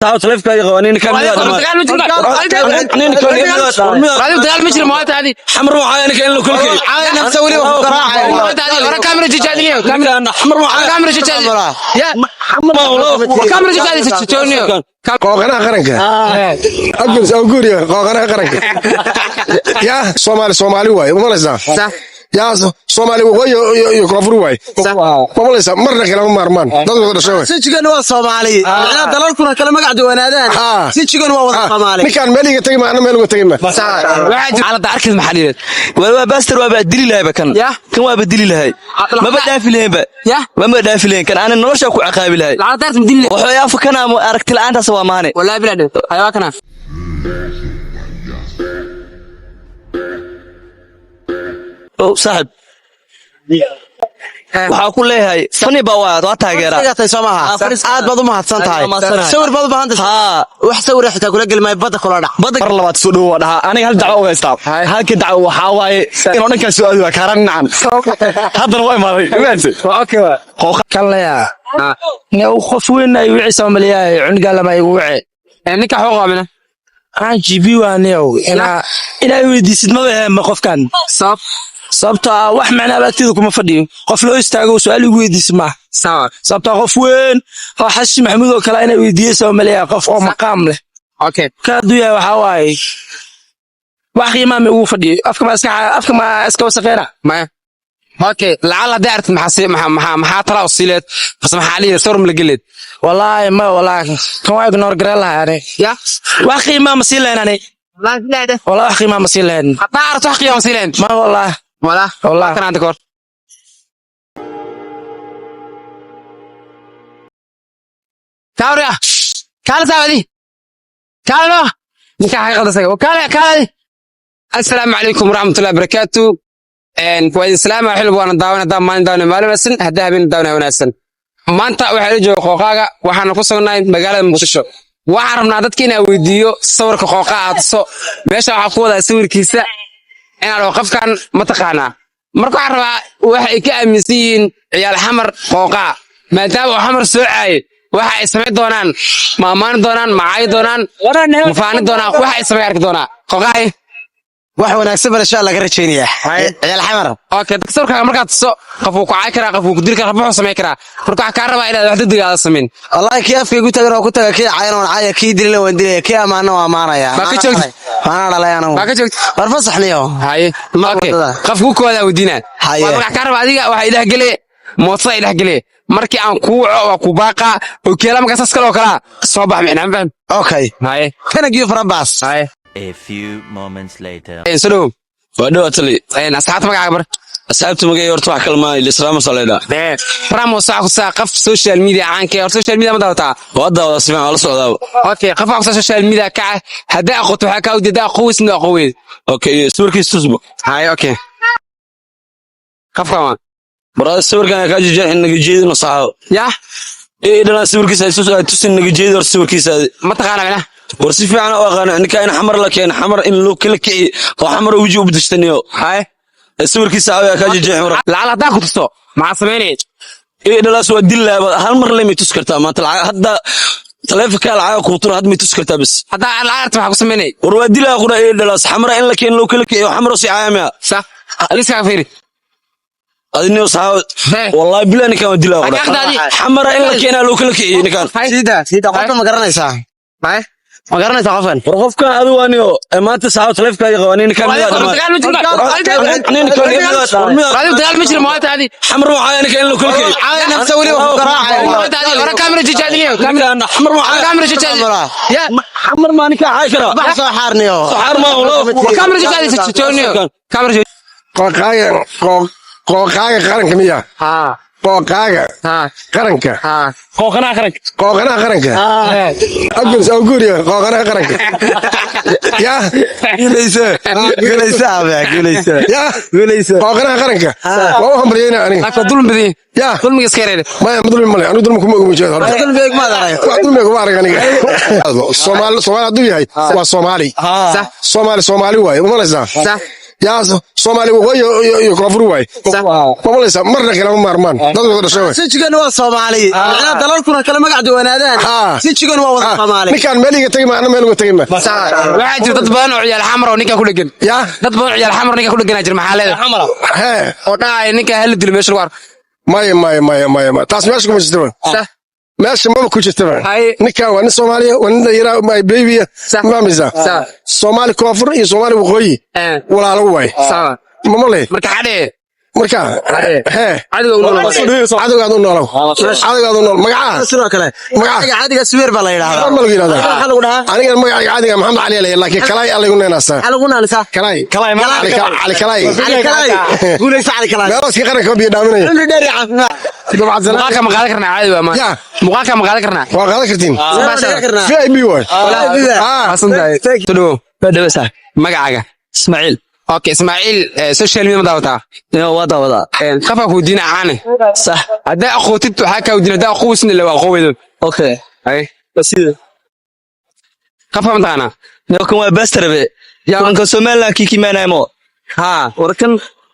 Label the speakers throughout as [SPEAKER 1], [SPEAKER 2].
[SPEAKER 1] تعال تلف كاي قوانين كان
[SPEAKER 2] دقال مجري مواد هذه
[SPEAKER 1] حمر وعاين كان له كل شيء
[SPEAKER 2] عاين نفسه ولي وقراعه ورا كاميرا جاجاديه
[SPEAKER 1] كان حمر وعاين
[SPEAKER 2] كاميرا جاجاديه يا
[SPEAKER 1] حمر والله
[SPEAKER 2] كاميرا جاجاديه تونيو
[SPEAKER 3] قوقنا قرنك أجلس أو قوري قوقنا قرنك يا صومالي واي ومالسا
[SPEAKER 2] صح
[SPEAKER 3] يا صومالي واي يكفر واي ومالسا مرنا كلام مرمان ضد شوي
[SPEAKER 4] سيجن waa Soomaali ana dalalkuna kala magac duwanaadaan sijigana waa wada Soomaali
[SPEAKER 3] ninkan meeliga tagay ma ana meel uga tagay ma
[SPEAKER 2] waxa على دارك المحليات
[SPEAKER 1] waa baaster waa badili lahay kan kan waa badili lahay ma badaafi lahay ba ma badaafi lahay kan ana nolosha ku aqaabi lahay
[SPEAKER 2] على دارك مدين
[SPEAKER 1] wuxuu yaaf kana aragti la'aantaas waa maane
[SPEAKER 2] والله بلاد ايوا كنا
[SPEAKER 1] oo saaxib waxa ku leeyahay fani ba waa taageera
[SPEAKER 4] gatay Soomaha aad baad u mahadsan tahay sawir baad u baahan tahay wax sawir xitaa kula galmay badda kula dhac
[SPEAKER 3] mar labaad soo dhaw wadaha aniga hal dacwo uga istaab halka dacwo waxa waaye inuu dhankan soo aado kaaran nacan haddana waa imaaday imaanti
[SPEAKER 2] اوكي
[SPEAKER 4] kallaya
[SPEAKER 2] uu qof weyn ay wixii Soomaaliyeed cunga lama ay wixii ninka xoog qabna aan jibi waaniyow ina weydiisid ma qofkan sababta wax macna baagtida kuma fadhiyo qof loo istaago su'aal ugu weydiis ma sababta qof weyn oo xashi maxamuud oo kale inay weydiiyo Soomaaliya qof oo maqaam leh okay ka duya waxa waay wax qiimaha ugu fadhiyo afka ma iska wasaqeena ma okay lacala daarт maxaa tala wasiileed bas maxaa liir sawir malgelid wallahi ma wallahi kan waa ignore garalahay ya wax qiimaha ma siileynani والله أخي ما مسيلين طارت أخي مسيلين ما والله كان عندك ورد تاوريا كان ساودي كان له نكاح قد سجوا كان السلام عليكم ورحمة الله وبركاته إن فوائد السلام حلو وانا داونا ما نداونا ماله بس هذا بين داونا وناسن ما أنت وحلو خوقاقة وحنا قصنا مجال المستشفى waxaan rabnaa dadka inaan weydiiyo sawirka qooqa aad soo meesha waxa ku wada sawirkiisa inaan qofkan ma taqaanaa marka waxaan rabaa waxa ay ka aaminsan yihiin ciyaal xamar qooqa maadaama uu xamar soo caayay waxa ay sameey doonaan ma amaan doonaan ma caay doonaan ma faani doonaan waxa ay sameey arki doonaa qooqaay
[SPEAKER 4] wax wanaagsan bal insha Allah ka rajaynayaa ciyaal xamar
[SPEAKER 2] okay dadka sawirka markaad soo qofku ku caay karaa qofku ku diri karaa wuxuu sameey karaa marka waxa ka rabaa inaad wax degdeg sameyn
[SPEAKER 4] wallahi kii afkaygu tagan oo ku taga kii caayna waan caaya kii dilina waan dilaya kii amaana waa amaanaya
[SPEAKER 2] ma ka joogtid
[SPEAKER 4] waana dhalayana
[SPEAKER 2] ma ka joogtid
[SPEAKER 4] war fasaxniyo
[SPEAKER 2] haye okay qofku ku wada wadina waxa ka rabaa adiga waxa ilaah galay moosa ilaah galay markii aan ku waa ku baaqa oo keela markaas askal oo kala soo bax micnaan faham
[SPEAKER 4] okay
[SPEAKER 2] haye
[SPEAKER 4] kana giyo farabas
[SPEAKER 2] haye
[SPEAKER 5] A few moments later.
[SPEAKER 1] soo wadho atali
[SPEAKER 2] asxaabta magacaaga bar
[SPEAKER 1] asxaabta magacay horta wax kalma islaam salida
[SPEAKER 2] ramo saqaf social media aankay horta social media ma dawata
[SPEAKER 1] wada siman wala socdaa
[SPEAKER 2] okay qaf social media ka hada aqoto waxa ka wada qoysna qoweed
[SPEAKER 1] okay sawirkiisa tusbo
[SPEAKER 2] haye okay qaf kama
[SPEAKER 1] barada sawirkan ka jijin inaga jeedino saxo
[SPEAKER 2] ya
[SPEAKER 1] dhana sawirkiisa ay tusin inaga jeedo sawirkiisa
[SPEAKER 2] ma taqaana
[SPEAKER 1] ورسي في أنا وأنا كائن حمر لكن حمر إن لو كل كي وحمر وجهه بدشتنيو
[SPEAKER 2] هاي
[SPEAKER 1] السور كيس عاوي كاجي جحمر
[SPEAKER 2] لا داك تستو مع سميني
[SPEAKER 1] إيه ده لا سوى الدل هالمر لم تسكرتها ما طلع هذا تلافك العاق كوتر هذا ما تسكرتها بس
[SPEAKER 2] هذا العارت مع سميني
[SPEAKER 1] ورودي لا أقول إيه ده لا حمر إن لكن لو كل كي وحمر وسي عامة
[SPEAKER 2] صح ليش كافيري
[SPEAKER 1] أدني وصحاب والله بلا نكان ودي لا أقول حمر إن لكن لو كل كي نكان
[SPEAKER 4] سيدا قفل ما garanaysaa
[SPEAKER 2] باي
[SPEAKER 4] ما garanaysaa qofan
[SPEAKER 1] qofka adu waaniyo maanta saacad taleefka qawaneen kan
[SPEAKER 2] dagaal ma jiro maanta hadi
[SPEAKER 1] xamar waxaan ka in loo kala kay
[SPEAKER 4] caayna nafta wali wax qaraacay
[SPEAKER 2] ora kamera jajadiyo
[SPEAKER 1] xamar waxaan
[SPEAKER 2] kamera jajadiyo ya
[SPEAKER 1] xamar ma ninka caay kara
[SPEAKER 4] wax soo xaarniyo
[SPEAKER 1] xaar ma wala
[SPEAKER 2] kamera jajadiyo tooniyo kamera
[SPEAKER 3] qooqaaga qaranka miya qooqaaga qaranka
[SPEAKER 2] qooqana
[SPEAKER 3] qaranka أجلس أو قوري قاقنا قرنك يا
[SPEAKER 4] guulaysa
[SPEAKER 3] يا قاقنا قرنك وهم برينا أنا
[SPEAKER 2] لكن ظلم بدين
[SPEAKER 3] يا
[SPEAKER 2] ظلم يسكرين
[SPEAKER 3] ما ظلم مالي أنا ظلمكم أقوم بجد
[SPEAKER 4] ظلم بيك ما داري
[SPEAKER 3] ظلمك وارق أنا الصومال الدنيا هاي والصومالي
[SPEAKER 2] صح
[SPEAKER 3] صومالي واي وما لسه
[SPEAKER 2] صح
[SPEAKER 6] يا صومالي وقوي كفر واي ما ليس مرة كلام مارمان ضد الشوي
[SPEAKER 4] سجن waa Soomaali ina dalalkuna kala magac duwanaadaan sijigana waa wada Soomaali
[SPEAKER 6] ninkan meel iga tagay ma ana meel uga tagay ma
[SPEAKER 2] waxaa jira dad badan oo ciyaal xamar oo ninka ku dhagan
[SPEAKER 6] ya
[SPEAKER 2] dad badan ciyaal xamar ninka ku dhagan jir maxaa leedahay xamar oo dhaay ninka hal dil meesha lagu arko
[SPEAKER 6] ما taas meesha kuma jirto meesha ma ku jirto ninkan waa nin Soomaaliya waa nin yara my baby ma misa Soomaali koonfur iyo Soomaali waqooyi walaalo way ma leh
[SPEAKER 2] marka xadee
[SPEAKER 6] marka cadowgaad u noolow magaca
[SPEAKER 4] sidoo kale magaca caadiga Sweer baa la yiraahdaa
[SPEAKER 6] ma lagu yiraahdaa waxa lagu dhahaa aniga magaca caadiga Maxamed Cali leeyahay laakiin kalay alla igu neenaasa kalay ma kalay
[SPEAKER 4] guulaysa Ali kalay
[SPEAKER 6] meelaski qaranka biyo dhaaminaya
[SPEAKER 4] cumri dheer iyo caafimaad
[SPEAKER 2] muqaalka ma qaadan karnaa caadi waa ma muqaalka ma qaadan karnaa
[SPEAKER 6] waa qaadan kartiin VIP way
[SPEAKER 2] tudhow
[SPEAKER 1] badabasa
[SPEAKER 2] magacaaga
[SPEAKER 1] Ismaaciil
[SPEAKER 2] okay Ismaaciil social media ma daawataa
[SPEAKER 1] wada
[SPEAKER 2] qafa ku diina caane
[SPEAKER 1] صح
[SPEAKER 2] hadaa aqootid waxa ka diina hadaa aqoosna la aqooydo
[SPEAKER 1] okay
[SPEAKER 2] ay
[SPEAKER 1] sida
[SPEAKER 2] qafa ma taana
[SPEAKER 1] kan waa bastarbe kan Soomaaliland kiki maanaymo
[SPEAKER 2] ha
[SPEAKER 1] warkan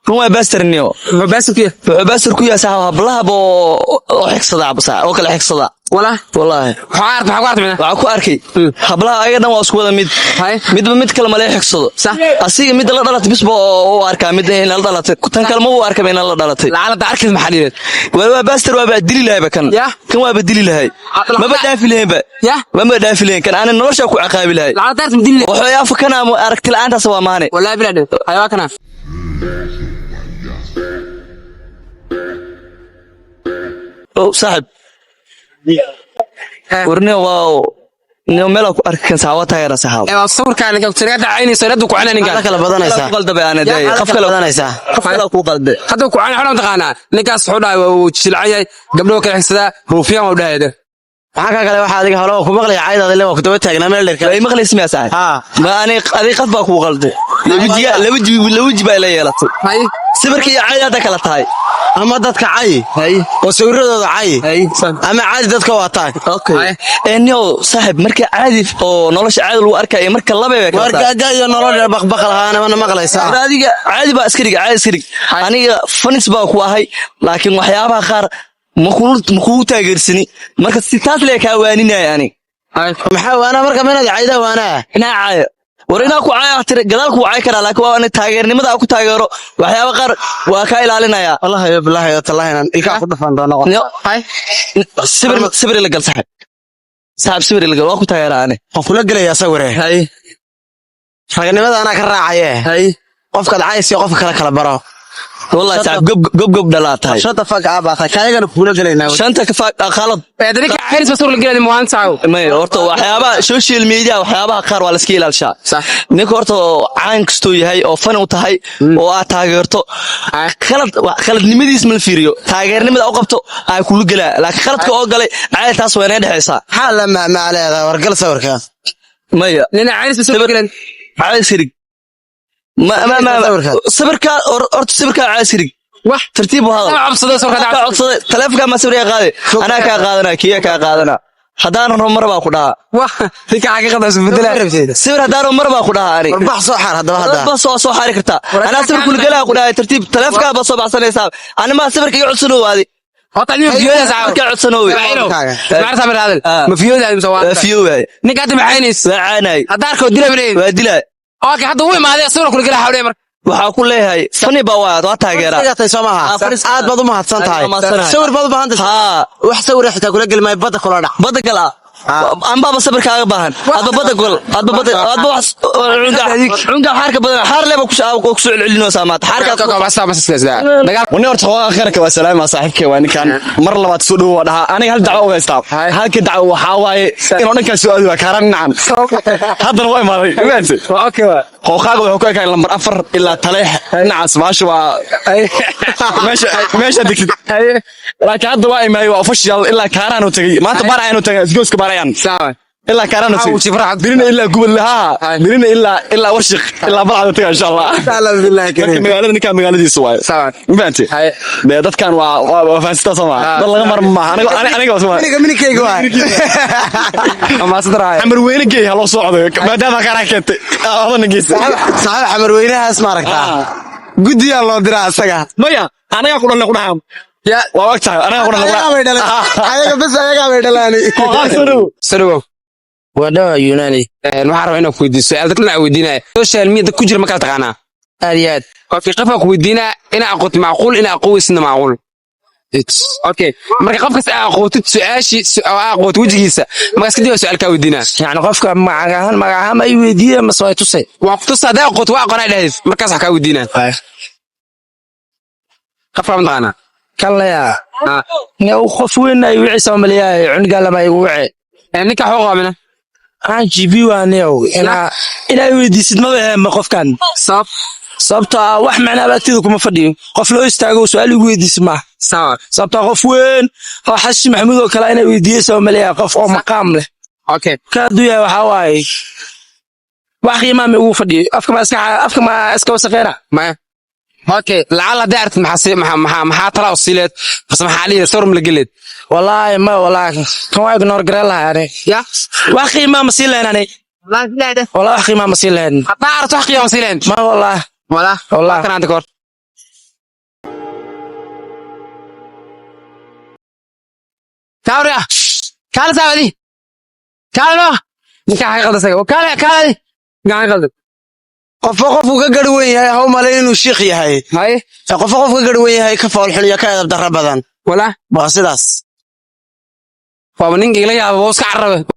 [SPEAKER 1] kan waa bastarniyo bastar ku yaasa hablaha oo xigsada absa oo kala xigsada wallahi waxa ku arkay hablaha ayadan waa isku wada midba mid kale ma leh xigsado asiga mid la dhalatay bisba oo arka mid in la dhalatay tan kale ma uu arka in la dhalatay laalada arkid maxaliyeed waa bastar waa dili lahay kan waa dili lahay ma badaafi lahayn ma badaafi lahayn kan aan nolosha ku aqaabi lahay laalada arkid dili waxa yaa fakana aragti la'aantaas waa maane wallahi bilaad ayaa kana صاحب ورني واو ملك أركن ساواتها يا رسحاب
[SPEAKER 2] الصور كان لك تريد عيني سيرد وكعنا نقال
[SPEAKER 4] كلا بدنيسا
[SPEAKER 1] قلد بأنا داي قف كلا بدنيسا قف كلا قلد
[SPEAKER 2] هذا وكعنا حنا تقانا نكاس حنا وشلعي قبل وكل حسدا روفيان وده هذا
[SPEAKER 4] waxa kale waxa adiga hore ku maqlay caydada le waqti wada taagnaa meel dheer
[SPEAKER 1] ay maqlay ismiya sax ma ani adiga qad baa ku qalday lawaji baa la yeelatay hay sawirkii caydada kala tahay
[SPEAKER 4] ama dadka cay oo sawiradooda cay ama caadi dadka waa tahay
[SPEAKER 1] okay eenyo saaxib marka caadi oo nolosha caadi lagu arkay marka labeey ka
[SPEAKER 4] marka iyo nolosha baqbaq lahaana ma maqlaysa
[SPEAKER 1] adiga caadi baa askariga aniga fanis baa ku ahay laakiin waxyaabaha qaar مخو تاجرسني مركز ستات لك وانينا يعني
[SPEAKER 4] maxaa waana marka meenad cayda waana
[SPEAKER 1] ina caay warina ku caay tir gadal ku caay kara laakiin waa in taageernimada ku taageero waxyaabo qaar waa ka ilaalinaya
[SPEAKER 4] wallahi billahi tallaahina ilka ku dhafan doono
[SPEAKER 1] hay sibir la gal saxab sibir la gal waa ku taageeraan
[SPEAKER 4] qof kula galaya sawire
[SPEAKER 1] hay
[SPEAKER 4] raganimada ana ka raacaye
[SPEAKER 1] hay
[SPEAKER 4] qofka caaysi qofka kala baro
[SPEAKER 1] والله تعب قب دلاتها
[SPEAKER 4] شنطة فاق عباقة كايغان كولا جلينا
[SPEAKER 1] شنطة فاق خالد
[SPEAKER 2] ادريك عيرس بصور لقينا موان ساو
[SPEAKER 1] ما horto waxyaaba social media waxyaabaha qaar waa la iska ilaalshaa
[SPEAKER 2] صح
[SPEAKER 1] ninka horto caan kasto yahay oo fan u tahay oo aad taageerto khaladnimadiis ma fiiriyo taageernimada u qabto ay kula galaa laakiin khaladka oo galay caay taas waa inay dhaxaysaa
[SPEAKER 4] xal ma leedahay wargal sawirka
[SPEAKER 1] maya
[SPEAKER 2] nina cayris bصور لقينا
[SPEAKER 1] caay sirig ما صبرك أرت صبرك عسيرك
[SPEAKER 2] وح
[SPEAKER 1] ترتيب هذا
[SPEAKER 2] عبصده صور هذا
[SPEAKER 1] عبصده تلفك ما صبري قاضي أنا كقاضنا كيا كقاضنا هدان مرة باخدها
[SPEAKER 2] وح فيك حقيقة بدلا
[SPEAKER 1] صبر هدان مرة باخدها أنا
[SPEAKER 4] بحصو حار هذا
[SPEAKER 1] بحصو حار كرتا أنا صبر كل جلا أخدها ترتيب تلفك بس بعصر حساب أنا ما صبرك يعصنوا هذه
[SPEAKER 2] هطلع فيو زعل
[SPEAKER 1] كعصنوا
[SPEAKER 2] ما عرف أمر هذا ما فيو ذا مسواه
[SPEAKER 1] فيو
[SPEAKER 2] نقعد معينيس
[SPEAKER 1] عيني
[SPEAKER 2] هدارك وديله منين
[SPEAKER 1] وديله
[SPEAKER 2] اوكي hadda way maadeen sawir kula gala hawdey mar
[SPEAKER 1] waxa ku leeyahay fani baa waa taageera
[SPEAKER 4] aad baad u mahadsan tahay sawir baad u baahan tahay wax sawir xitaa kula galmay bada kula dhac
[SPEAKER 1] bada gala amba sabir kaaga baahan adba bada gol adba wax cunga xarka badan xar leeba ku soo celcelino saamaad xarka
[SPEAKER 2] ka basta masasda
[SPEAKER 3] dagaal wani horta waa khayrka waa salaam saaxiibkay waa ninkan mar labaad soo dhaw dhaha aniga hal dacwo uga istaa halka dacwo waxa waaye inuu dhanka soo aado kaaran nacan haddana waa imaaday imaanti
[SPEAKER 2] okay waa
[SPEAKER 3] qooqaaga wuxuu ka yahay lambar 4 ilaa taleex nacaas maasha waa meesha digtid laakiin hadda waa imaay waa official ilaa kaaran uu tagay maanta bar aynu tagay isgooska barayaan إلا كارنا سي درينا إلا قبل لها درينا إلا ورشق إلا بلعب إن شاء الله
[SPEAKER 4] تعالى بالله كريم
[SPEAKER 3] مقالة كان مقالة دي سواي فهمتي ده كان وفانستا سما والله مر ما أنا سما
[SPEAKER 4] مني كي جواي ما صدرها
[SPEAKER 3] حمر وين جاي هلا صعد ما دام كان كنت أظن جيس
[SPEAKER 4] صحيح حمر وينها اسمع ركتها قد يا الله دراسة
[SPEAKER 3] مايا أنا أقول لك نعم
[SPEAKER 4] يا
[SPEAKER 3] ووقتها أنا أقول لك
[SPEAKER 4] أنا بس أنا قاعد أدلاني
[SPEAKER 2] سرو ودا يوناني
[SPEAKER 7] waxaan rabaa inaan ku weydiiyo su'aal dadka la weydiinaya social media ku jira ma kala taqaanaa
[SPEAKER 2] aad
[SPEAKER 7] waa fi qofka ku weydiinaa ina aqoonti macquul ina aqoonsina macquul okay marka qofkaas aqoonti su'aashi aqoonti wajigiisa markaas kadib su'aal ka weydiinaa
[SPEAKER 2] يعني qofka magacahan ma ay weydiiyeen ma soo tusay
[SPEAKER 7] waa ku tusaa daa aqoonti waa aqoonay dhahay markaas ka weydiinaa qofka ma taqaanaa
[SPEAKER 2] kala ya ne uu qof weyn ay wixii Soomaaliyeed cunga lama ay wixii
[SPEAKER 7] ninka xoo qaabina
[SPEAKER 2] aan GB waaniyow ina weydiisid ma ma qofkan sababta wax macna baagtida kuma fadhiyo qof loo istaago su'aal ugu weydiisid ma sababta qof weyn oo xashi maxamuud oo kale ina weydiiyo Soomaaliyeed qof oo maqaam leh
[SPEAKER 7] okay
[SPEAKER 2] ka duya waxa waay wax qiimo ma ugu fadhiyo afka ma iska wasaqeena
[SPEAKER 7] ma okay lacala daarт maxaa tala usileed bas maxaa liiyo sorum la geleed
[SPEAKER 2] والله ما والله كان واقع نور قريلا يعني
[SPEAKER 7] يا
[SPEAKER 2] واخي ما مسيلين أنا والله أخي ما مسيلين
[SPEAKER 7] حتى عرفت أخي ما مسيلين
[SPEAKER 2] ما والله
[SPEAKER 7] كان عندك ورد كاريا كاري سامدي كاري ما نكاح يقدر سيء كاري دي نكاح يقدر
[SPEAKER 4] qof ka garweyn yahay haw malay inuu sheekh yahay
[SPEAKER 7] hay
[SPEAKER 4] qof ka garweyn yahay ka faal xun ka edab darra badan
[SPEAKER 7] wala
[SPEAKER 4] ba sidaas
[SPEAKER 7] waa ninka ila yaabo iska carrabe